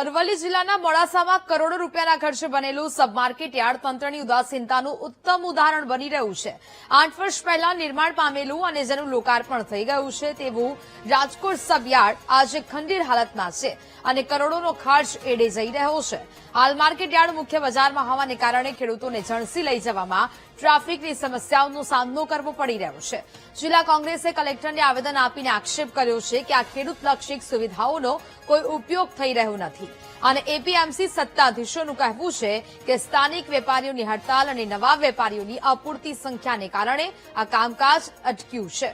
અરવલ્લી જિલ્લાના મોડાસામાં કરોડો રૂપિયાના ખર્ચે બનેલું સબમાર્કેટ યાર્ડ તંત્રની ઉદાસીનતાનું ઉત્તમ ઉદાહરણ બની રહ્યું છે। 8 વર્ષ પહેલા નિર્માણ પામેલું અને જેનું લોકાર્પણ થઈ ગયું છે તેવું રાજકોટ સબયાર્ડ આજે ખંડેર હાલતમાં છે અને કરોડોનો ખર્ચ એડે જઈ રહ્યો છે। હાલ માર્કેટ યાર્ડ મુખ્ય બજારમાં હોવાને કારણે ખેડૂતોને ઝણસી લઈ જવામાં ટ્રાફિકની સમસ્યાઓનો સામનો કરવો પડી રહ્યો છે। જિલ્લા કોંગ્રેસે કલેક્ટરને આવેદન આપીને આક્ષેપ કર્યો છે કે આ ખેડૂતલક્ષી સુવિધાઓનો કોઈ ઉપયોગ થઈ રહ્યો નથી અને એપીએમસી સત્તાધીશોનું કહેવું છે કે સ્થાનિક વેપારીઓની હડતાલ અને નવા વેપારીઓની અપૂરતી સંખ્યાને કારણે આ કામકાજ અટક્યું છે।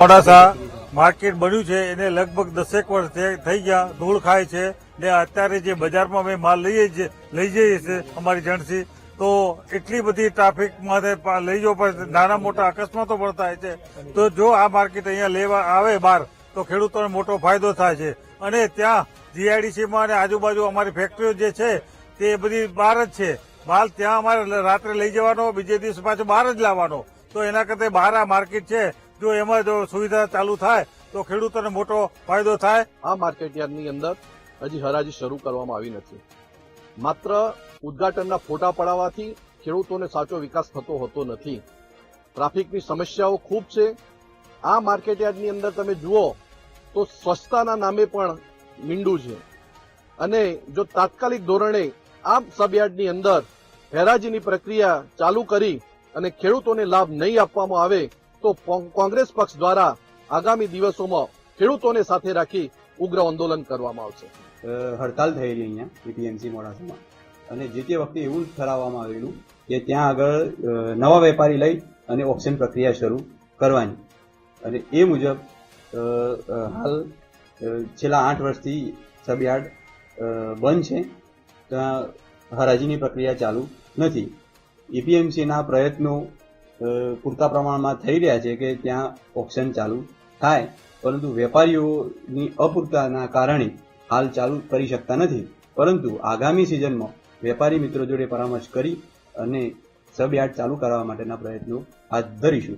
મોડાસા માર્કેટ બન્યું છે એને લગભગ 10 વર્ષ થઈ ગયા, ધૂળ ખાય છે ને અત્યારે જે બજારમાં અમે માલ લઈ જઈએ છીએ અમારી જણસી તો એટલી બધી ટ્રાફિકમાં લઈ જવો પડે, નાના મોટા અકસ્માતો પણ થાય છે। તો જો આ માર્કેટ અહીંયા લેવા આવે બહાર તો ખેડૂતોને મોટો ફાયદો થાય છે અને ત્યાં જીઆઈડીસીમાં અને આજુબાજુ અમારી ફેક્ટરીઓ જે છે તે બધી બહાર જ છે। માલ ત્યાં અમારે રાત્રે લઈ જવાનો, બીજે દિવસ પાછો બહાર જ લાવવાનો, તો એના કરતા બહાર આ માર્કેટ છે જો એમાં જો સુવિધા ચાલુ થાય તો ખેડૂતોને મોટો ફાયદો થાય। આ માર્કેટ યાર્ડની અંદર હજી હરાજી શરૂ કરવામાં આવી નથી। માત્ર ઉદ્ઘાટનના ફોટા પડાવવાથી ખેડૂતોને સાચો વિકાસ થતો હોતો નથી। ટ્રાફિકની સમસ્યાઓ ખૂબ છે। આ માર્કેટ યાર્ડની અંદર તમે જુઓ તો સ્વચ્છતાના નામે પણ મીંડું છે અને જો તાત્કાલિક ધોરણે આ સબયાર્ડની અંદર હેરાજીની પ્રક્રિયા ચાલુ કરી અને ખેડૂતોને લાભ નહીં આપવામાં આવે તો કોંગ્રેસ પક્ષ દ્વારા આગામી દિવસોમાં ખેડૂતોને સાથે રાખી ઉગ્ર આંદોલન કરવામાં આવશે। હડતાલ થયેલી અહીંયા એપીએમસી મોડાસામાં અને જે તે વખતે એવું ઠરાવવામાં આવેલું કે ત્યાં આગળ નવા વેપારી લઈ અને ઓક્શન પ્રક્રિયા શરૂ કરવાની અને એ મુજબ હાલ છેલ્લા 8 વર્ષથી સબયાર્ડ બંધ છે, ત્યાં હરાજીની પ્રક્રિયા ચાલુ નથી। એપીએમસીના પ્રયત્નો પૂરતા પ્રમાણમાં થઈ રહ્યા છે કે ત્યાં ઓક્શન ચાલુ થાય, પરંતુ વેપારીઓની અપૂરતાના કારણે હાલ ચાલુ કરી શકતા નથી। પરંતુ આગામી સિઝનમાં વેપારી મિત્રો જોડે પરામર્શ કરી અને સબયાર્ડ ચાલુ કરવા માટેના પ્રયત્નો હાથ ધરીશું।